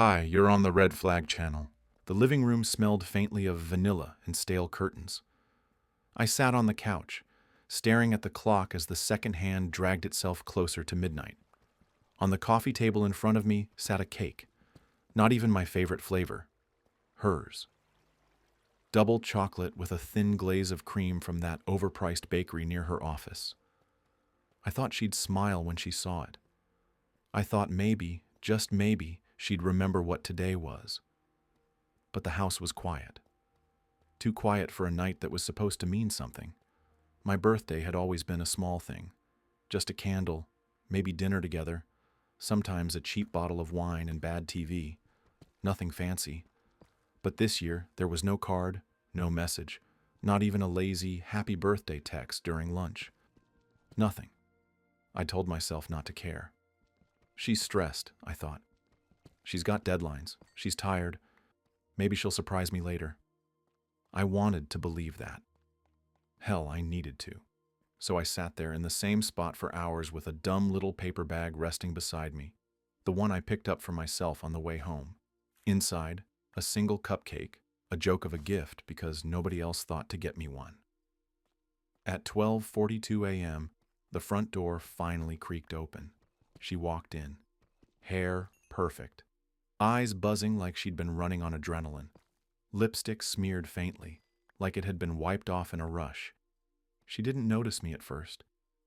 Hi, you're on the Red Flag channel. The living room smelled faintly of vanilla and stale curtains. I sat on the couch, staring at the clock as the second hand dragged itself closer to midnight. On the coffee table in front of me sat a cake. Not even my favorite flavor. Hers. Double chocolate with a thin glaze of cream from that overpriced bakery near her office. I thought she'd smile when she saw it. I thought maybe, just maybe, she'd remember what today was. But the house was quiet. Too quiet for a night that was supposed to mean something. My birthday had always been a small thing. Just a candle, maybe dinner together, sometimes a cheap bottle of wine and bad TV. Nothing fancy. But this year, there was no card, no message, not even a lazy happy birthday text during lunch. Nothing. I told myself not to care. She's stressed, I thought. She's got deadlines. She's tired. Maybe she'll surprise me later. I wanted to believe that. Hell, I needed to. So I sat there in the same spot for hours with a dumb little paper bag resting beside me, the one I picked up for myself on the way home. Inside, a single cupcake, a joke of a gift because nobody else thought to get me one. At 12:42 a.m., the front door finally creaked open. She walked in. Hair perfect. Eyes buzzing like she'd been running on adrenaline. Lipstick smeared faintly, like it had been wiped off in a rush. She didn't notice me at first,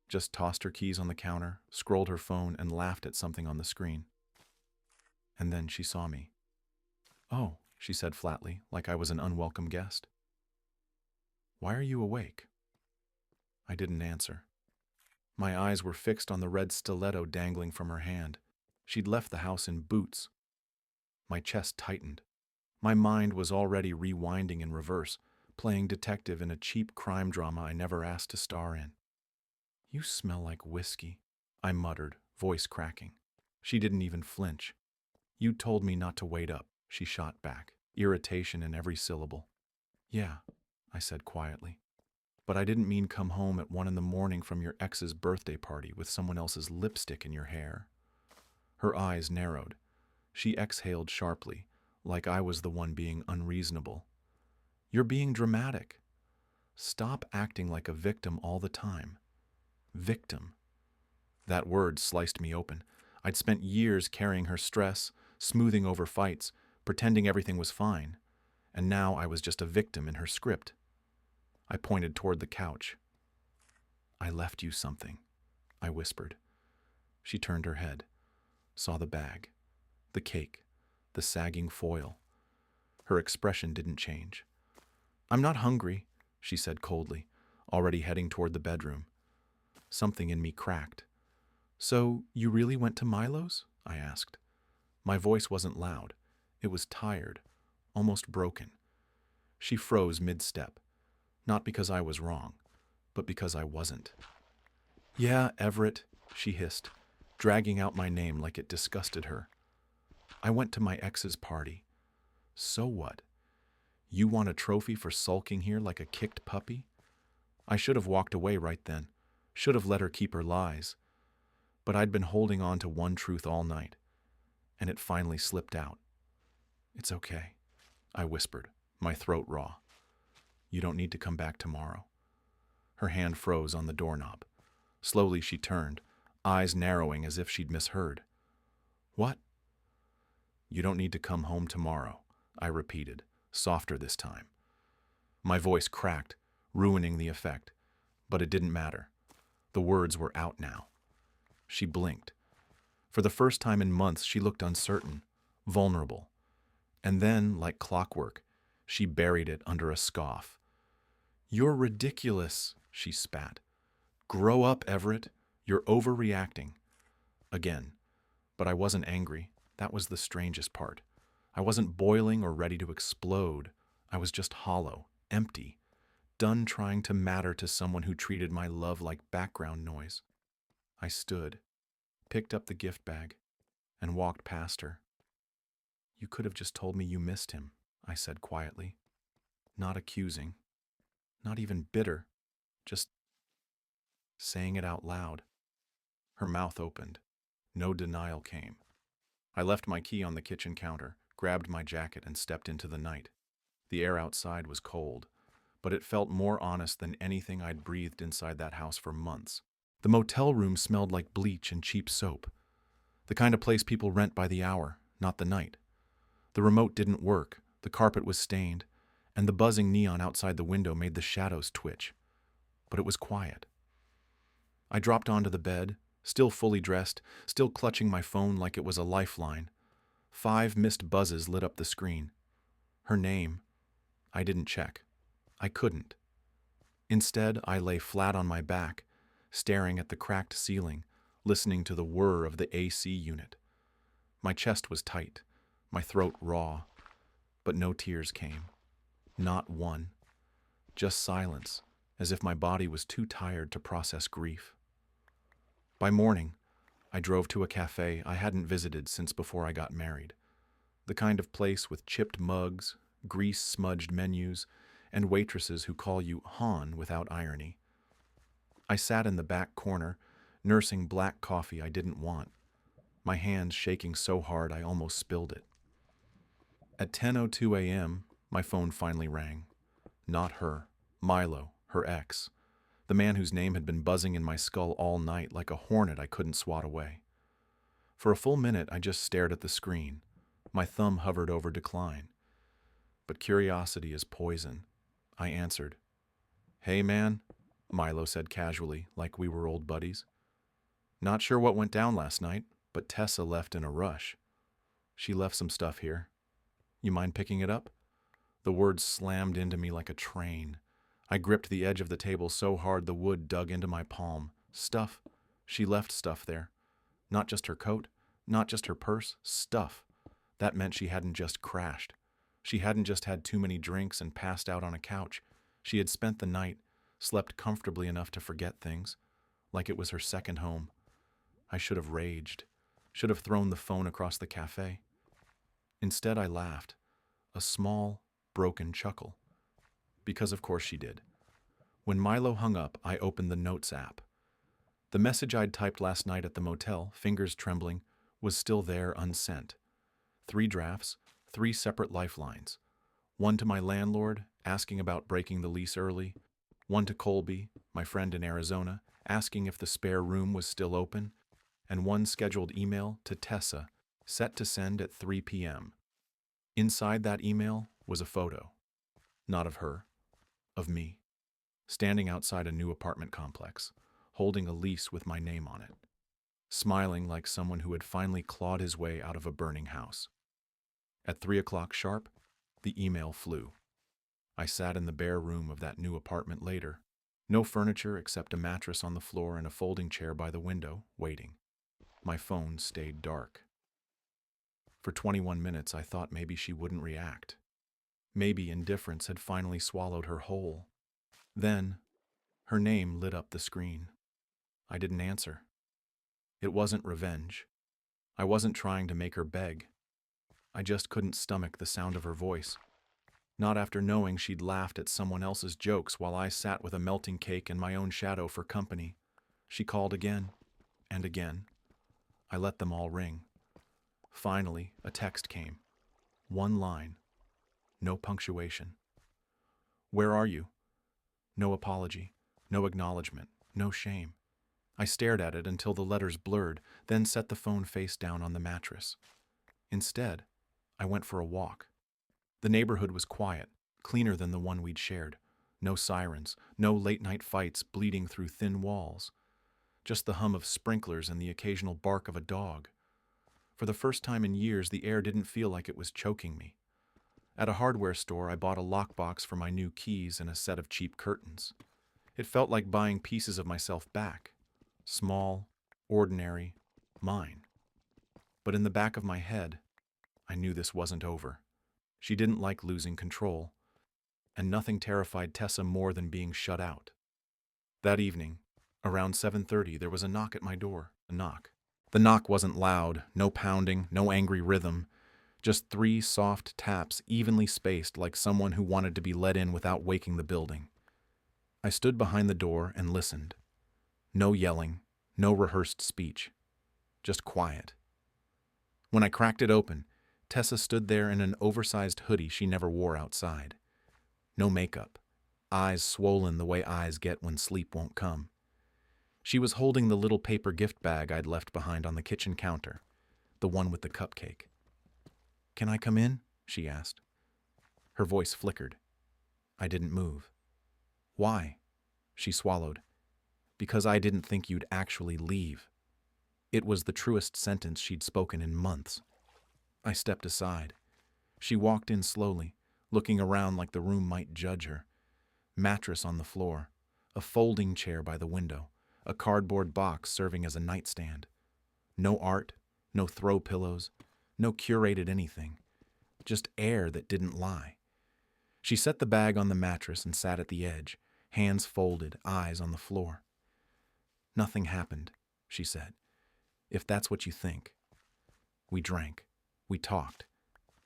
just tossed her keys on the counter, scrolled her phone, and laughed at something on the screen. And then she saw me. "Oh," she said flatly, like I was an unwelcome guest. "Why are you awake?" I didn't answer. My eyes were fixed on the red stiletto dangling from her hand. She'd left the house in boots. My chest tightened. My mind was already rewinding in reverse, playing detective in a cheap crime drama I never asked to star in. "You smell like whiskey," I muttered, voice cracking. She didn't even flinch. "You told me not to wait up," she shot back, irritation in every syllable. "Yeah," I said quietly. "But I didn't mean come home at 1 in the morning from your ex's birthday party with someone else's lipstick in your hair." Her eyes narrowed. She exhaled sharply, like I was the one being unreasonable. "You're being dramatic. Stop acting like a victim all the time." Victim. That word sliced me open. I'd spent years carrying her stress, smoothing over fights, pretending everything was fine. And now I was just a victim in her script. I pointed toward the couch. "I left you something," I whispered. She turned her head, saw the bag, the cake, the sagging foil. Her expression didn't change. "I'm not hungry," she said coldly, already heading toward the bedroom. Something in me cracked. "So, you really went to Milo's?" I asked. My voice wasn't loud. It was tired, almost broken. She froze mid-step, not because I was wrong, but because I wasn't. "Yeah, Everett," she hissed, dragging out my name like it disgusted her. "I went to my ex's party." "So what? You want a trophy for sulking here like a kicked puppy?" I should have walked away right then, should have let her keep her lies. But I'd been holding on to one truth all night, and it finally slipped out. "It's okay," I whispered, my throat raw. "You don't need to come back tomorrow." Her hand froze on the doorknob. Slowly she turned, eyes narrowing as if she'd misheard. "What?" "You don't need to come home tomorrow," I repeated, softer this time. My voice cracked, ruining the effect, but it didn't matter. The words were out now. She blinked. For the first time in months, she looked uncertain, vulnerable. And then, like clockwork, she buried it under a scoff. "You're ridiculous," she spat. "Grow up, Everett. You're overreacting." Again. But I wasn't angry. That was the strangest part. I wasn't boiling or ready to explode. I was just hollow, empty, done trying to matter to someone who treated my love like background noise. I stood, picked up the gift bag, and walked past her. "You could have just told me you missed him," I said quietly. Not accusing, not even bitter, just saying it out loud. Her mouth opened. No denial came. I left my key on the kitchen counter, grabbed my jacket, and stepped into the night. The air outside was cold, but it felt more honest than anything I'd breathed inside that house for months. The motel room smelled like bleach and cheap soap, the kind of place people rent by the hour, not the night. The remote didn't work, the carpet was stained, and the buzzing neon outside the window made the shadows twitch. But it was quiet. I dropped onto the bed, still fully dressed, still clutching my phone like it was a lifeline. 5 missed buzzes lit up the screen. Her name. I didn't check. I couldn't. Instead, I lay flat on my back, staring at the cracked ceiling, listening to the whir of the AC unit. My chest was tight, my throat raw, but no tears came. Not one. Just silence, as if my body was too tired to process grief. By morning, I drove to a cafe I hadn't visited since before I got married. The kind of place with chipped mugs, grease-smudged menus, and waitresses who call you hon without irony. I sat in the back corner, nursing black coffee I didn't want, my hands shaking so hard I almost spilled it. At 10:02 a.m., my phone finally rang. Not her, Milo, her ex, the man whose name had been buzzing in my skull all night like a hornet I couldn't swat away. For a full minute, I just stared at the screen. My thumb hovered over decline. But curiosity is poison. I answered. "Hey, man," Milo said casually, like we were old buddies. "Not sure what went down last night, but Tessa left in a rush. She left some stuff here. You mind picking it up?" The words slammed into me like a train. I gripped the edge of the table so hard the wood dug into my palm. Stuff. She left stuff there. Not just her coat, not just her purse, stuff. That meant she hadn't just crashed. She hadn't just had too many drinks and passed out on a couch. She had spent the night, slept comfortably enough to forget things, like it was her second home. I should have raged, should have thrown the phone across the cafe. Instead, I laughed, a small, broken chuckle. Because of course she did. When Milo hung up, I opened the Notes app. The message I'd typed last night at the motel, fingers trembling, was still there unsent. 3 drafts, 3 separate lifelines. One to my landlord, asking about breaking the lease early. One to Colby, my friend in Arizona, asking if the spare room was still open. And one scheduled email to Tessa, set to send at 3 p.m. Inside that email was a photo. Not of her, of me, standing outside a new apartment complex, holding a lease with my name on it, smiling like someone who had finally clawed his way out of a burning house. At 3 o'clock sharp, the email flew. I sat in the bare room of that new apartment later, no furniture except a mattress on the floor and a folding chair by the window, waiting. My phone stayed dark. For 21 minutes, I thought maybe she wouldn't react. Maybe indifference had finally swallowed her whole. Then, her name lit up the screen. I didn't answer. It wasn't revenge. I wasn't trying to make her beg. I just couldn't stomach the sound of her voice. Not after knowing she'd laughed at someone else's jokes while I sat with a melting cake and my own shadow for company. She called again and again. I let them all ring. Finally, a text came. 1 line. No punctuation. "Where are you?" No apology, no acknowledgement, no shame. I stared at it until the letters blurred, then set the phone face down on the mattress. Instead, I went for a walk. The neighborhood was quiet, cleaner than the one we'd shared. No sirens, no late-night fights bleeding through thin walls. Just the hum of sprinklers and the occasional bark of a dog. For the first time in years, the air didn't feel like it was choking me. At a hardware store, I bought a lockbox for my new keys and a set of cheap curtains. It felt like buying pieces of myself back. Small, ordinary, mine. But in the back of my head, I knew this wasn't over. She didn't like losing control, and nothing terrified Tessa more than being shut out. That evening, around 7:30, there was a knock at my door. A knock. The knock wasn't loud, no pounding, no angry rhythm. Just 3 soft taps evenly spaced like someone who wanted to be let in without waking the building. I stood behind the door and listened. No yelling, no rehearsed speech. Just quiet. When I cracked it open, Tessa stood there in an oversized hoodie she never wore outside. No makeup, eyes swollen the way eyes get when sleep won't come. She was holding the little paper gift bag I'd left behind on the kitchen counter, the one with the cupcake. "Can I come in?" she asked. Her voice flickered. I didn't move. "Why?" She swallowed. "Because I didn't think you'd actually leave." It was the truest sentence she'd spoken in months. I stepped aside. She walked in slowly, looking around like the room might judge her. Mattress on the floor, a folding chair by the window, a cardboard box serving as a nightstand. No art, no throw pillows, no curated anything. Just air that didn't lie. She set the bag on the mattress and sat at the edge, hands folded, eyes on the floor. "Nothing happened," she said, "if that's what you think." We drank. We talked.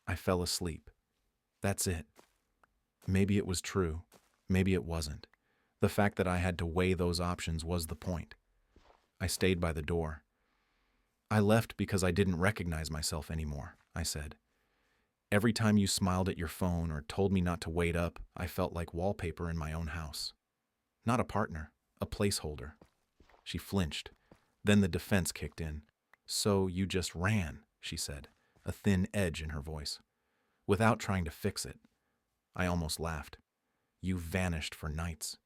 I fell asleep. That's it. Maybe it was true. Maybe it wasn't. The fact that I had to weigh those options was the point. I stayed by the door. "I left because I didn't recognize myself anymore," I said. "Every time you smiled at your phone or told me not to wait up, I felt like wallpaper in my own house. Not a partner, a placeholder." She flinched. Then the defense kicked in. "So you just ran," she said, a thin edge in her voice. "Without trying to fix it." I almost laughed. "You vanished for nights.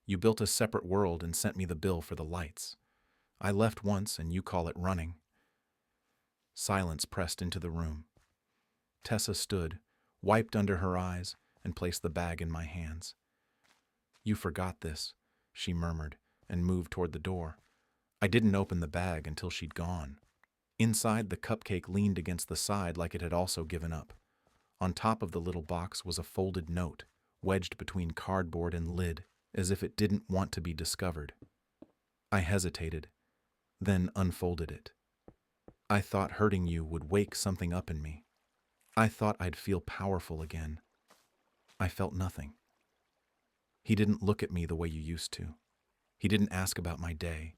You built a separate world and sent me the bill for the lights. I left once and you call it running." Silence pressed into the room. Tessa stood, wiped under her eyes, and placed the bag in my hands. "You forgot this," she murmured, and moved toward the door. I didn't open the bag until she'd gone. Inside, the cupcake leaned against the side like it had also given up. On top of the little box was a folded note, wedged between cardboard and lid, as if it didn't want to be discovered. I hesitated, then unfolded it. "I thought hurting you would wake something up in me. I thought I'd feel powerful again. I felt nothing." He didn't look at me the way you used to. He didn't ask about my day.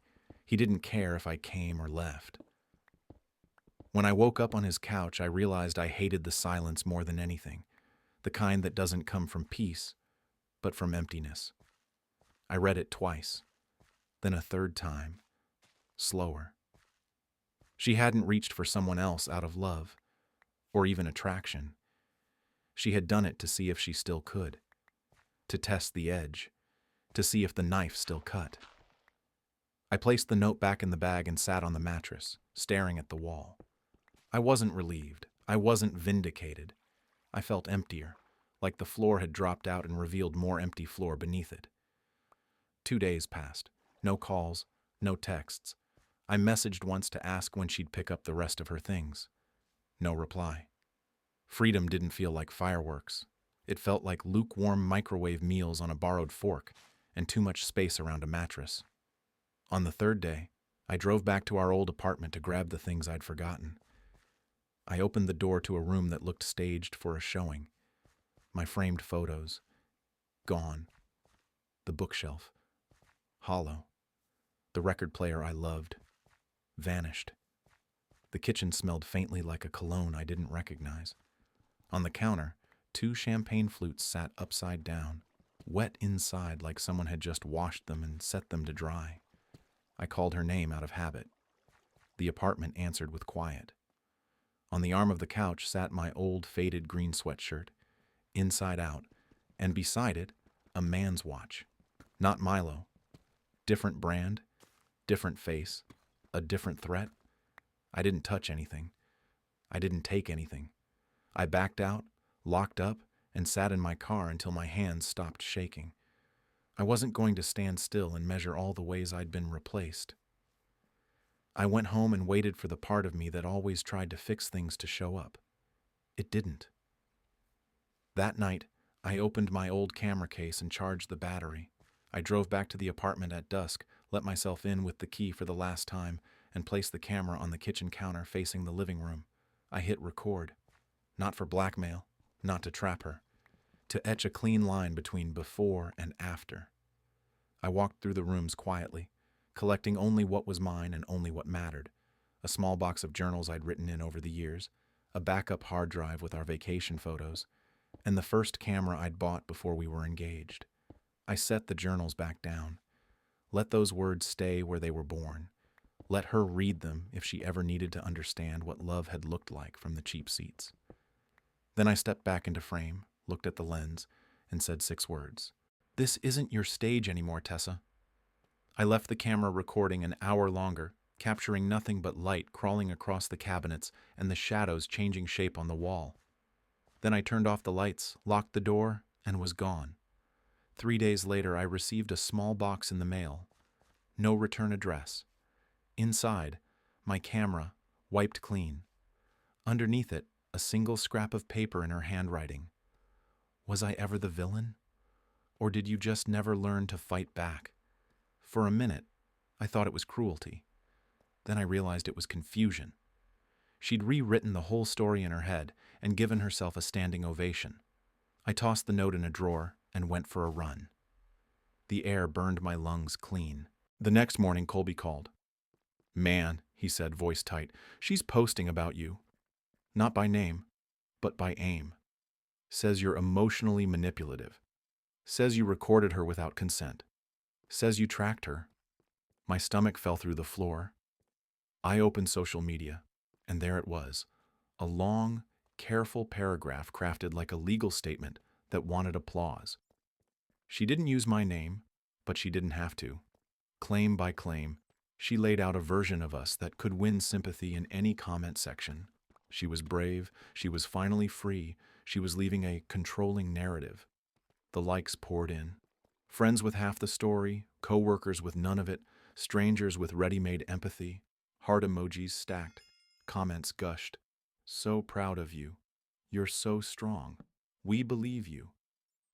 He didn't care if I came or left. When I woke up on his couch, I realized I hated the silence more than anything, the kind that doesn't come from peace, but from emptiness. I read it twice, then a third time, slower. She hadn't reached for someone else out of love, or even attraction. She had done it to see if she still could, to test the edge, to see if the knife still cut. I placed the note back in the bag and sat on the mattress, staring at the wall. I wasn't relieved. I wasn't vindicated. I felt emptier, like the floor had dropped out and revealed more empty floor beneath it. 2 days passed. No calls, no texts. I messaged once to ask when she'd pick up the rest of her things. No reply. Freedom didn't feel like fireworks. It felt like lukewarm microwave meals on a borrowed fork and too much space around a mattress. On the 3rd day, I drove back to our old apartment to grab the things I'd forgotten. I opened the door to a room that looked staged for a showing. My framed photos, gone. The bookshelf, hollow. The record player I loved, vanished. The kitchen smelled faintly like a cologne I didn't recognize. On the counter, 2 champagne flutes sat upside down, wet inside like someone had just washed them and set them to dry. I called her name out of habit. The apartment answered with quiet. On the arm of the couch sat my old faded green sweatshirt, inside out, and beside it, a man's watch. Not Milo. Different brand, different face, a different threat. I didn't touch anything. I didn't take anything. I backed out, locked up, and sat in my car until my hands stopped shaking. I wasn't going to stand still and measure all the ways I'd been replaced. I went home and waited for the part of me that always tried to fix things to show up. It didn't. That night, I opened my old camera case and charged the battery. I drove back to the apartment at dusk, let myself in with the key for the last time, and placed the camera on the kitchen counter facing the living room. I hit record. Not for blackmail, not to trap her. To etch a clean line between before and after. I walked through the rooms quietly, collecting only what was mine and only what mattered. a small box of journals I'd written in over the years, a backup hard drive with our vacation photos, and the first camera I'd bought before we were engaged. I set the journals back down. Let those words stay where they were born. Let her read them if she ever needed to understand what love had looked like from the cheap seats. Then I stepped back into frame, looked at the lens, and said 6 words. "This isn't your stage anymore, Tessa." I left the camera recording an hour longer, capturing nothing but light crawling across the cabinets and the shadows changing shape on the wall. Then I turned off the lights, locked the door, and was gone. 3 days later, I received a small box in the mail. No return address. Inside, my camera, wiped clean. Underneath it, a single scrap of paper in her handwriting. Was I ever the villain? Or did you just never learn to fight back? For a minute, I thought it was cruelty. Then I realized it was confusion. She'd rewritten the whole story in her head and given herself a standing ovation. I tossed the note in a drawer and went for a run. The air burned my lungs clean. The next morning, Colby called. "Man," he said, voice tight, "she's posting about you. Not by name, but by aim. Says you're emotionally manipulative. Says you recorded her without consent. Says you tracked her." My stomach fell through the floor. I opened social media, and there it was, a long, careful paragraph crafted like a legal statement that wanted applause. She didn't use my name, but she didn't have to. Claim by claim, she laid out a version of us that could win sympathy in any comment section. She was brave, she was finally free, she was leaving a controlling narrative. The likes poured in. Friends with half the story, co-workers with none of it, strangers with ready-made empathy, heart emojis stacked, comments gushed. "So proud of you. You're so strong. We believe you."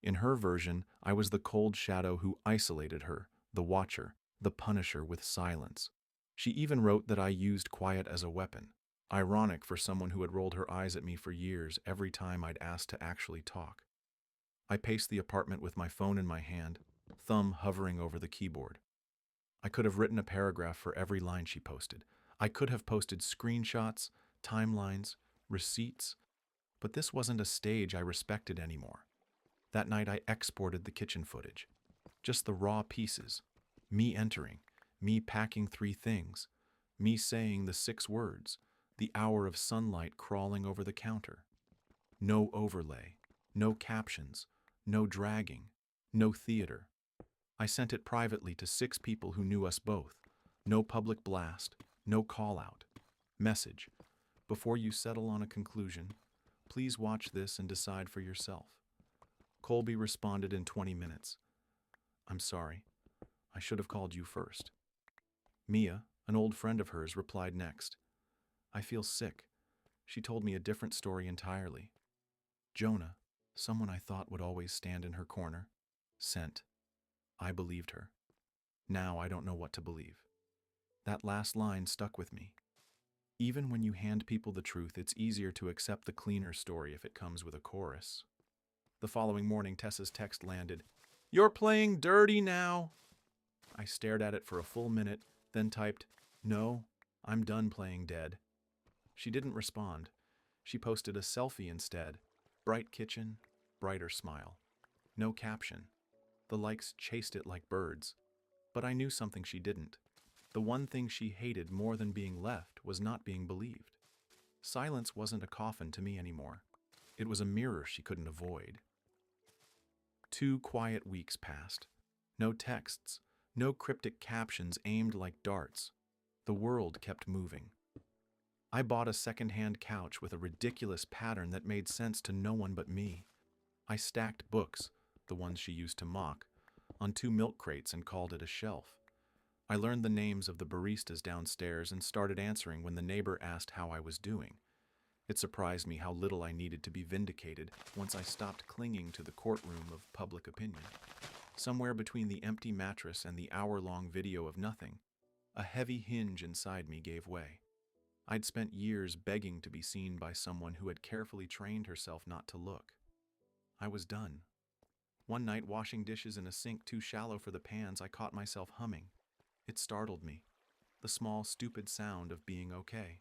In her version, I was the cold shadow who isolated her, the watcher, the punisher with silence. She even wrote that I used quiet as a weapon. Ironic for someone who had rolled her eyes at me for years every time I'd asked to actually talk. I paced the apartment with my phone in my hand, thumb hovering over the keyboard. I could have written a paragraph for every line she posted. I could have posted screenshots, timelines, receipts, but this wasn't a stage I respected anymore. That night I exported the kitchen footage. Just the raw pieces. Me entering, me packing 3 things, me saying the 6 words, the hour of sunlight crawling over the counter. No overlay, no captions, no dragging, no theater. I sent it privately to 6 people who knew us both. No public blast, no call-out. Message: before you settle on a conclusion, please watch this and decide for yourself. Colby responded in 20 minutes. "I'm sorry. I should have called you first." Mia, an old friend of hers, replied next. "I feel sick." She told me a different story entirely. Jonah, someone I thought would always stand in her corner, sent. I believed her. Now I don't know what to believe. That last line stuck with me. Even when you hand people the truth, it's easier to accept the cleaner story if it comes with a chorus. The following morning, Tessa's text landed. "You're playing dirty now." I stared at it for a full minute, then typed, "No, I'm done playing dead." She didn't respond. She posted a selfie instead. Bright kitchen, brighter smile. No caption. The likes chased it like birds. But I knew something she didn't. The one thing she hated more than being left was not being believed. Silence wasn't a coffin to me anymore. It was a mirror she couldn't avoid. 2 quiet weeks passed. No texts, no cryptic captions aimed like darts. The world kept moving. I bought a second-hand couch with a ridiculous pattern that made sense to no one but me. I stacked books, the ones she used to mock, on 2 milk crates and called it a shelf. I learned the names of the baristas downstairs and started answering when the neighbor asked how I was doing. It surprised me how little I needed to be vindicated once I stopped clinging to the courtroom of public opinion. Somewhere between the empty mattress and the hour-long video of nothing, a heavy hinge inside me gave way. I'd spent years begging to be seen by someone who had carefully trained herself not to look. I was done. One night, washing dishes in a sink too shallow for the pans, I caught myself humming. It startled me. The small, stupid sound of being okay.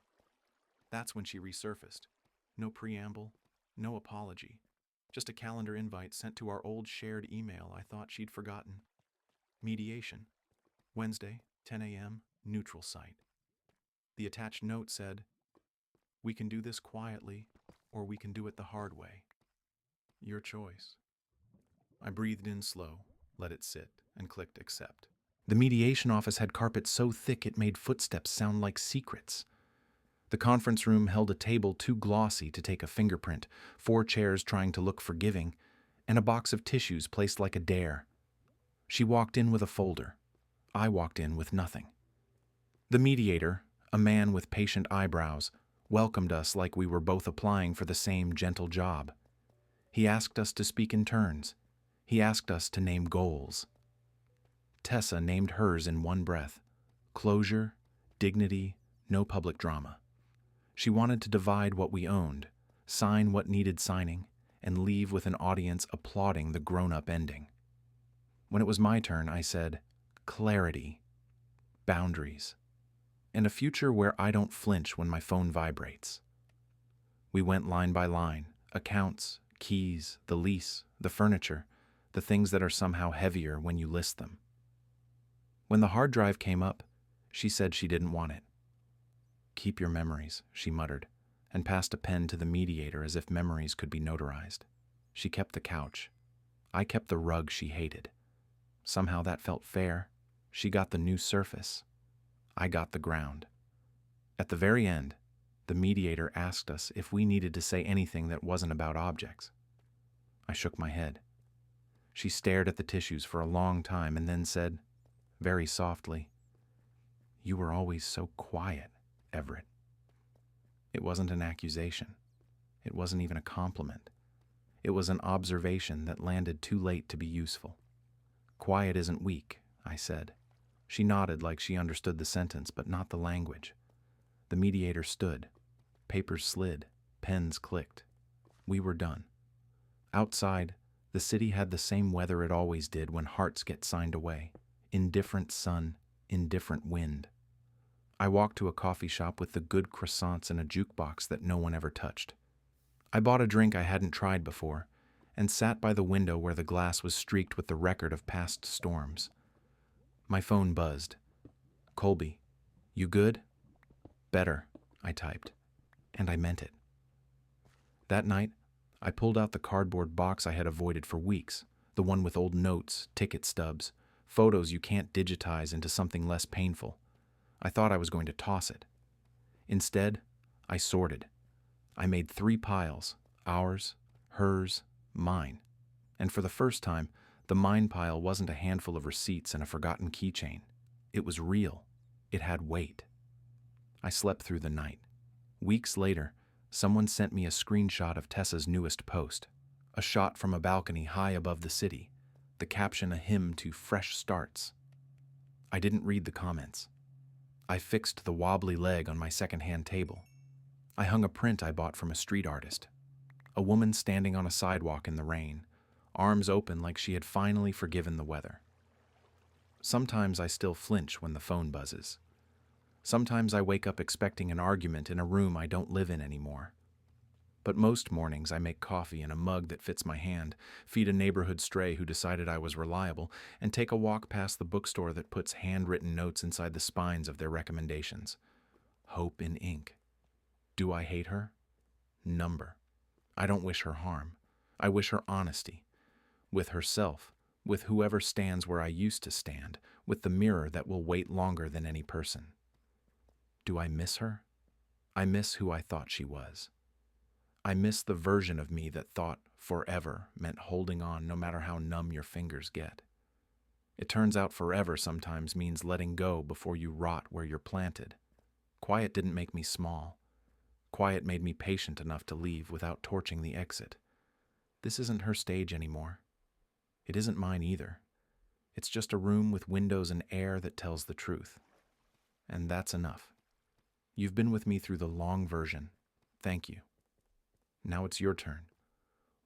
That's when she resurfaced. No preamble, no apology. Just a calendar invite sent to our old shared email I thought she'd forgotten. Mediation. Wednesday, 10 a.m., neutral site. The attached note said, "We can do this quietly, or we can do it the hard way. Your choice." I breathed in slow, let it sit, and clicked accept. The mediation office had carpet so thick it made footsteps sound like secrets. The conference room held a table too glossy to take a fingerprint, 4 chairs trying to look forgiving, and a box of tissues placed like a dare. She walked in with a folder. I walked in with nothing. The mediator, a man with patient eyebrows, welcomed us like we were both applying for the same gentle job. He asked us to speak in turns. He asked us to name goals. Tessa named hers in one breath: closure, dignity, no public drama. She wanted to divide what we owned, sign what needed signing, and leave with an audience applauding the grown-up ending. When it was my turn, I said, clarity, boundaries, and a future where I don't flinch when my phone vibrates. We went line by line, accounts, keys, the lease, the furniture, the things that are somehow heavier when you list them. When the hard drive came up, she said she didn't want it. "Keep your memories," she muttered, and passed a pen to the mediator as if memories could be notarized. She kept the couch. I kept the rug she hated. Somehow that felt fair. She got the new surface. I got the ground. At the very end, the mediator asked us if we needed to say anything that wasn't about objects. I shook my head. She stared at the tissues for a long time and then said, very softly, "You were always so quiet, Everett." It wasn't an accusation. It wasn't even a compliment. It was an observation that landed too late to be useful. "Quiet isn't weak," I said. She nodded like she understood the sentence, but not the language. The mediator stood. Papers slid. Pens clicked. We were done. Outside, the city had the same weather it always did when hearts get signed away. Indifferent sun, indifferent wind. I walked to a coffee shop with the good croissants and a jukebox that no one ever touched. I bought a drink I hadn't tried before and sat by the window where the glass was streaked with the record of past storms. My phone buzzed. "Colby, you good?" "Better," I typed, and I meant it. That night, I pulled out the cardboard box I had avoided for weeks, the one with old notes, ticket stubs, photos you can't digitize into something less painful. I thought I was going to toss it. Instead, I sorted. I made 3 piles: ours, hers, mine. And for the first time, the mine pile wasn't a handful of receipts and a forgotten keychain. It was real. It had weight. I slept through the night. Weeks later, someone sent me a screenshot of Tessa's newest post, a shot from a balcony high above the city, the caption a hymn to fresh starts. I didn't read the comments. I fixed the wobbly leg on my secondhand table. I hung a print I bought from a street artist. A woman standing on a sidewalk in the rain, arms open like she had finally forgiven the weather. Sometimes I still flinch when the phone buzzes. Sometimes I wake up expecting an argument in a room I don't live in anymore. But most mornings I make coffee in a mug that fits my hand, feed a neighborhood stray who decided I was reliable, and take a walk past the bookstore that puts handwritten notes inside the spines of their recommendations. Hope in ink. Do I hate her? Number. I don't wish her harm. I wish her honesty. With herself, with whoever stands where I used to stand, with the mirror that will wait longer than any person. Do I miss her? I miss who I thought she was. I miss the version of me that thought forever meant holding on no matter how numb your fingers get. It turns out forever sometimes means letting go before you rot where you're planted. Quiet didn't make me small. Quiet made me patient enough to leave without torching the exit. This isn't her stage anymore. It isn't mine either. It's just a room with windows and air that tells the truth. And that's enough. You've been with me through the long version. Thank you. Now it's your turn.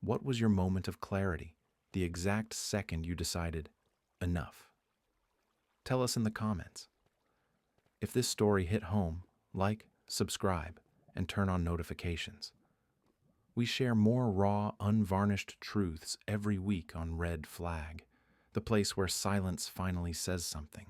What was your moment of clarity, the exact second you decided, enough? Tell us in the comments. If this story hit home, like, subscribe, and turn on notifications. We share more raw, unvarnished truths every week on Red Flag, the place where silence finally says something.